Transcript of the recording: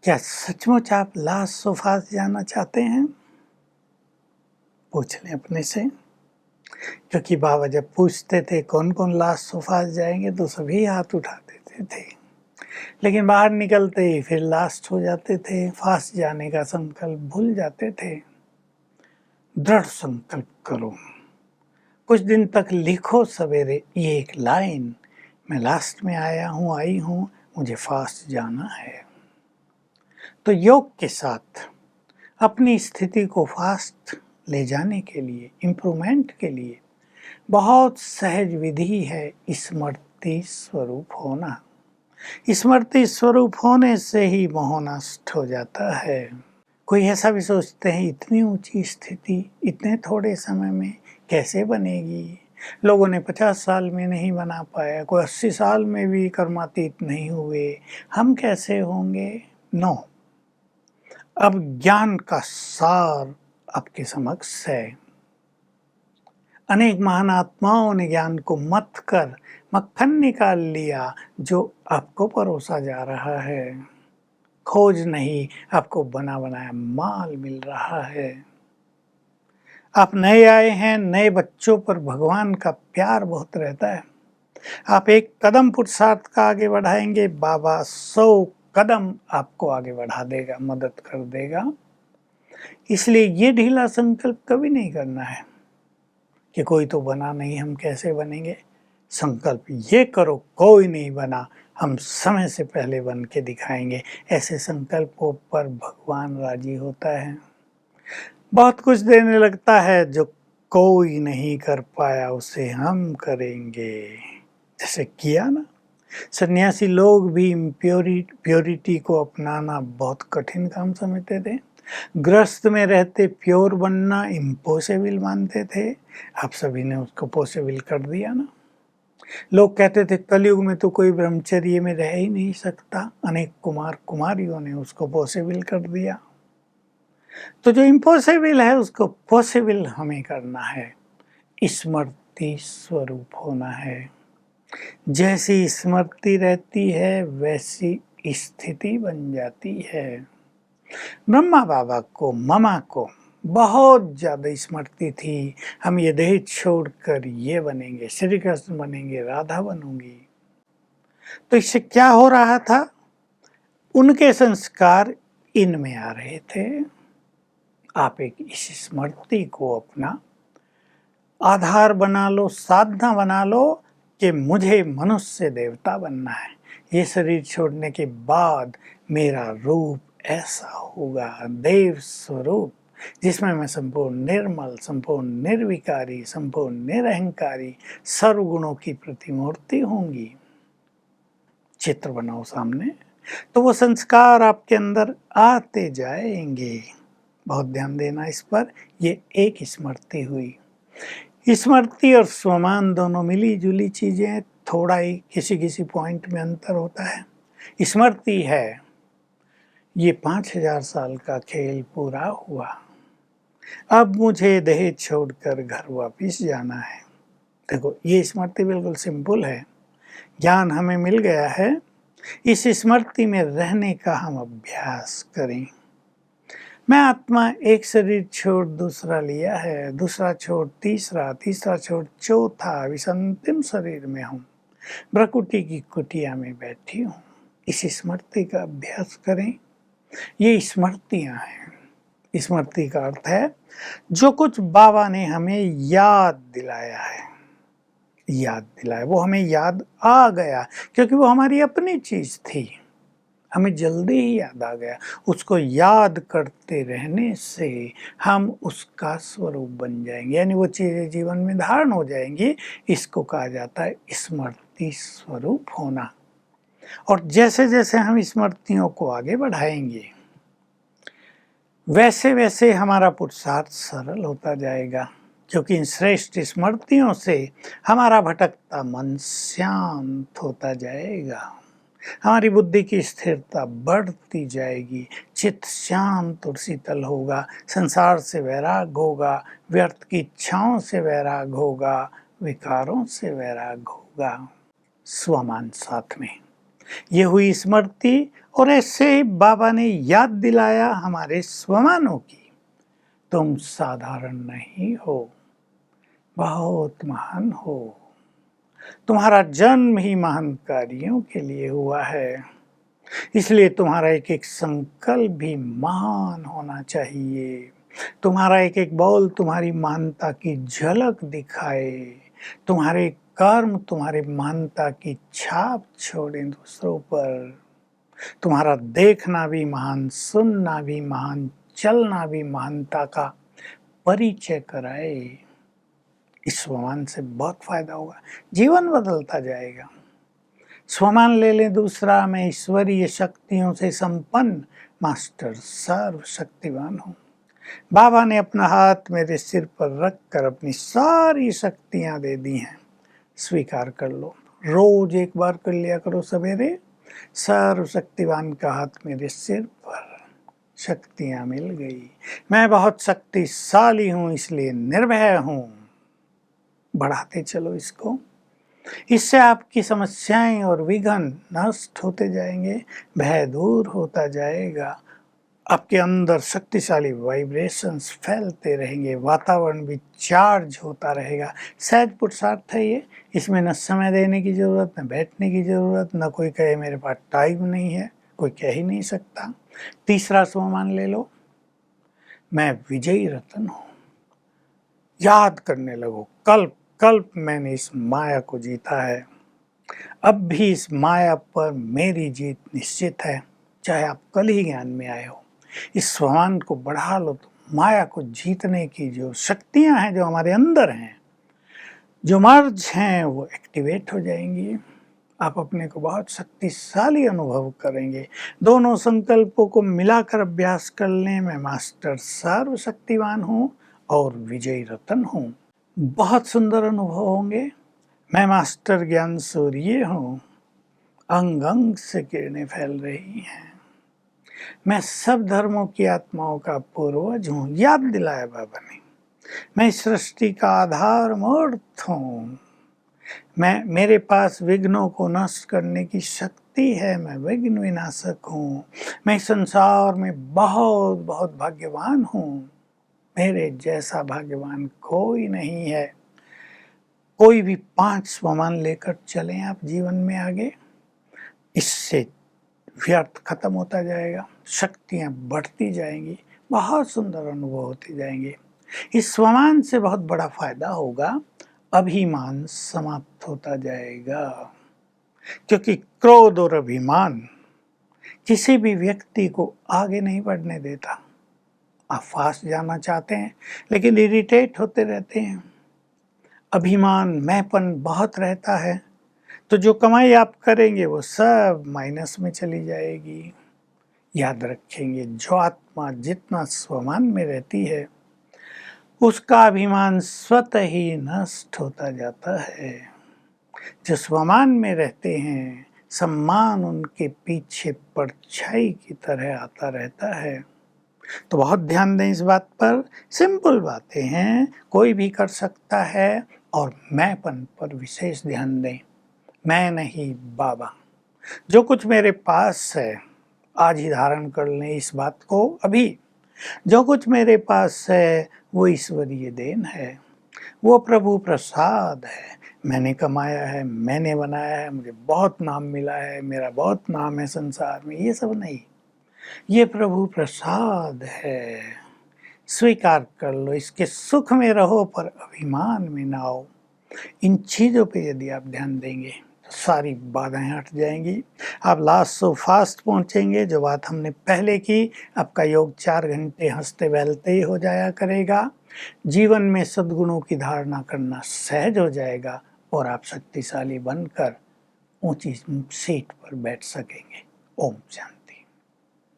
क्या सचमुच आप लास्ट सो फास्ट जाना चाहते हैं? पूछ लें अपने से। क्योंकि बाबा जब पूछते थे कौन कौन लास्ट सो फास्ट जाएंगे तो सभी हाथ उठा देते थे, लेकिन बाहर निकलते ही फिर लास्ट हो जाते थे, फास्ट जाने का संकल्प भूल जाते थे। दृढ़ संकल्प करो, कुछ दिन तक लिखो सवेरे ये एक लाइन, मैं लास्ट में आया हूँ, आई हूँ, मुझे फास्ट जाना है। तो योग के साथ अपनी स्थिति को फास्ट ले जाने के लिए, इम्प्रूवमेंट के लिए बहुत सहज विधि है स्मृति स्वरूप होना। स्मृति स्वरूप होने से ही मोह नष्ट हो जाता है। कोई ऐसा भी सोचते हैं इतनी ऊंची स्थिति इतने थोड़े समय में कैसे बनेगी? लोगों ने 50 साल में नहीं बना पाया, कोई 80 साल में भी कर्मातीत नहीं हुए, हम कैसे होंगे? नो। अब ज्ञान का सार आपके समक्ष है। अनेक महान आत्माओं ने ज्ञान को मथ कर मक्खन निकाल लिया जो आपको परोसा जा रहा है। खोज नहीं, आपको बना बनाया माल मिल रहा है। आप नए आए हैं, नए बच्चों पर भगवान का प्यार बहुत रहता है। आप एक कदम पुरुषार्थ का आगे बढ़ाएंगे, बाबा 100 कदम आपको आगे बढ़ा देगा, मदद कर देगा। इसलिए ये ढीला संकल्प कभी नहीं करना है कि कोई तो बना नहीं, हम कैसे बनेंगे। संकल्प ये करो कोई नहीं बना, हम समय से पहले बन के दिखाएंगे। ऐसे संकल्पों पर भगवान राजी होता है। बहुत कुछ देने लगता है जो कोई नहीं कर पाया उसे हम करेंगे। जैसे किया ना, सन्यासी लोग भी प्योरिटी को अपनाना बहुत कठिन काम समझते थे। ग्रस्त में रहते प्योर बनना इम्पॉसिबल मानते थे। आप सभी ने उसको पॉसिबल कर दिया ना। लोग कहते थे कलयुग में तो कोई ब्रह्मचर्य में रह ही नहीं सकता, अनेक कुमार कुमारियों ने उसको पॉसिबल कर दिया। तो जो इम्पॉसिबल है उसको पॉसिबल हमें करना है। स्मृति स्वरूप होना है। जैसी स्मृति रहती है वैसी स्थिति बन जाती है। ब्रह्मा बाबा को, ममा को बहुत ज्यादा स्मृति थी, हम ये देह छोड़कर ये बनेंगे, श्री कृष्ण बनेंगे, राधा बनूंगी। तो इससे क्या हो रहा था? उनके संस्कार इनमें आ रहे थे। आप एक इस स्मृति को अपना आधार बना लो, साधना बना लो कि मुझे मनुष्य देवता बनना है। ये शरीर छोड़ने के बाद मेरा रूप ऐसा होगा, देव स्वरूप, जिसमें मैं संपूर्ण निर्मल, संपूर्ण निर्विकारी, संपूर्ण निरहंकारी, सर्वगुणों की प्रतिमूर्ति होंगी। चित्र बनाओ सामने, तो वो संस्कार आपके अंदर आते जाएंगे। बहुत ध्यान देना इस पर। ये एक स्मृति हुई। स्मृति और स्वमान दोनों मिली जुली चीजें, थोड़ा ही किसी किसी पॉइंट में अंतर होता है। स्मृति है ये 5000 साल का खेल पूरा हुआ, अब मुझे देह छोड़कर घर वापिस जाना है। देखो ये स्मृति बिल्कुल सिंपल है। ज्ञान हमें मिल गया है, इस स्मृति में रहने का हम अभ्यास करें। मैं आत्मा एक शरीर छोड़ दूसरा लिया है, दूसरा छोड़ तीसरा, तीसरा छोड़ चौथा, इस अंतिम शरीर में हूँ, भ्रकुटी की कुटिया में बैठी हूँ। इस स्मृति का अभ्यास करें। ये स्मृतियाँ हैं। स्मृति का अर्थ है जो कुछ बाबा ने हमें याद दिलाया है, याद दिलाया, वो हमें याद आ गया क्योंकि वो हमारी अपनी चीज थी, हमें जल्दी ही याद आ गया। उसको याद करते रहने से हम उसका स्वरूप बन जाएंगे, यानी वो चीजें जीवन में धारण हो जाएंगी। इसको कहा जाता है स्मृति स्वरूप होना। और जैसे जैसे हम स्मृतियों को आगे बढ़ाएंगे वैसे वैसे हमारा पुरुषार्थ सरल होता जाएगा, क्योंकि इन श्रेष्ठ स्मृतियों से हमारा भटकता मन शांत होता जाएगा, हमारी बुद्धि की स्थिरता बढ़ती जाएगी, चित्त शांत और शीतल होगा, संसार से वैराग होगा, व्यर्थ की इच्छाओं से वैराग होगा, विकारों से वैराग होगा। स्वमान साथ में ये हुई स्मृति और ऐसे ही बाबा ने याद दिलाया हमारे स्वमानों की, तुम साधारण नहीं हो, बहुत महान हो। तुम्हारा जन्म ही महान कार्यों के लिए हुआ है, इसलिए तुम्हारा एक एक संकल्प भी महान होना चाहिए। तुम्हारा एक एक बोल तुम्हारी महानता की झलक दिखाए, तुम्हारे कर्म तुम्हारी महानता की छाप छोड़े दूसरों पर। तुम्हारा देखना भी महान, सुनना भी महान, चलना भी महानता का परिचय कराए। इस स्वमान से बहुत फायदा होगा, जीवन बदलता जाएगा। स्वमान ले लें दूसरा, मैं ईश्वरीय शक्तियों से संपन्न मास्टर सर्वशक्तिवान हूँ। बाबा ने अपना हाथ मेरे सिर पर रखकर अपनी सारी शक्तियां दे दी हैं, स्वीकार कर लो। रोज एक बार कर लिया करो सवेरे, सर्वशक्तिवान का हाथ मेरे सिर पर, शक्तियां मिल गई। मैं बहुत शक्तिशाली हूँ, इसलिए निर्भय हूँ। बढ़ाते चलो इसको, इससे आपकी समस्याएं और विघ्न नष्ट होते जाएंगे, भय दूर होता जाएगा। आपके अंदर शक्तिशाली वाइब्रेशंस फैलते रहेंगे, वातावरण भी चार्ज होता रहेगा। सहज पुरुषार्थ है ये, इसमें न समय देने की ज़रूरत, न बैठने की ज़रूरत, न कोई कहे मेरे पास टाइम नहीं है, कोई कह ही नहीं सकता। तीसरा स्वमान ले लो, मैं विजयी रतन हूँ। याद करने लगो, कल्प कल्प मैंने इस माया को जीता है, अब भी इस माया पर मेरी जीत निश्चित है। चाहे आप कल ही ज्ञान में आए हो, इस स्वमान को बढ़ा लो तो माया को जीतने की जो शक्तियां हैं जो हमारे अंदर हैं, जो मर्ज हैं, वो एक्टिवेट हो जाएंगी। आप अपने को बहुत शक्तिशाली अनुभव करेंगे। दोनों संकल्पों को मिलाकर अभ्यास कर लें, मैं मास्टर सर्वशक्तिवान हूँ और विजयी रतन हूँ। बहुत सुंदर अनुभव होंगे। मैं मास्टर ज्ञान सूर्य हूँ, अंग अंग से किरणें फैल रही हैं। मैं सब धर्मों की आत्माओं का पूर्वज हूँ, याद दिलाया बाबा ने। मैं सृष्टि का आधार मूर्त हूँ। मेरे पास विघ्नों को नष्ट करने की शक्ति है, मैं विघ्न विनाशक हूँ। मैं संसार में बहुत बहुत भाग्यवान हूँ, मेरे जैसा भाग्यवान कोई नहीं है। कोई भी 5 स्वमान लेकर चलें आप जीवन में आगे, इससे व्यर्थ खत्म होता जाएगा, शक्तियां बढ़ती जाएंगी, बहुत सुंदर अनुभव होते जाएंगे। इस स्वमान से बहुत बड़ा फायदा होगा, अभिमान समाप्त होता जाएगा। क्योंकि क्रोध और अभिमान किसी भी व्यक्ति को आगे नहीं बढ़ने देता। आप फास्ट जाना चाहते हैं लेकिन इरिटेट होते रहते हैं। अभिमान, मैंपन बहुत रहता है, तो जो कमाई आप करेंगे वो सब माइनस में चली जाएगी। याद रखेंगे, जो आत्मा जितना स्वमान में रहती है उसका अभिमान स्वतः ही नष्ट होता जाता है। जो स्वमान में रहते हैं, सम्मान उनके पीछे परछाई की तरह आता रहता है। तो बहुत ध्यान दें इस बात पर, सिंपल बातें हैं, कोई भी कर सकता है। और मैंपन पर विशेष ध्यान दें, मैं नहीं बाबा। जो कुछ मेरे पास है, आज ही धारण कर लें इस बात को अभी। जो कुछ मेरे पास है वो ईश्वरीय देन है, वो प्रभु प्रसाद है। मैंने कमाया है, मैंने बनाया है, मुझे बहुत नाम मिला है, मेरा बहुत नाम है संसार में, ये सब नहीं, ये प्रभु प्रसाद है। स्वीकार कर लो, इसके सुख में रहो पर अभिमान में ना आओ। इन चीज़ों पे यदि आप ध्यान देंगे तो सारी बाधाएं हट जाएंगी। आप लास्ट सो फास्ट पहुंचेंगे। जो बात हमने पहले की, आपका योग 4 घंटे हंसते बहलते ही हो जाया करेगा। जीवन में सद्गुणों की धारणा करना सहज हो जाएगा और आप शक्तिशाली बनकर ऊंची सीट पर बैठ सकेंगे। ओम शांति।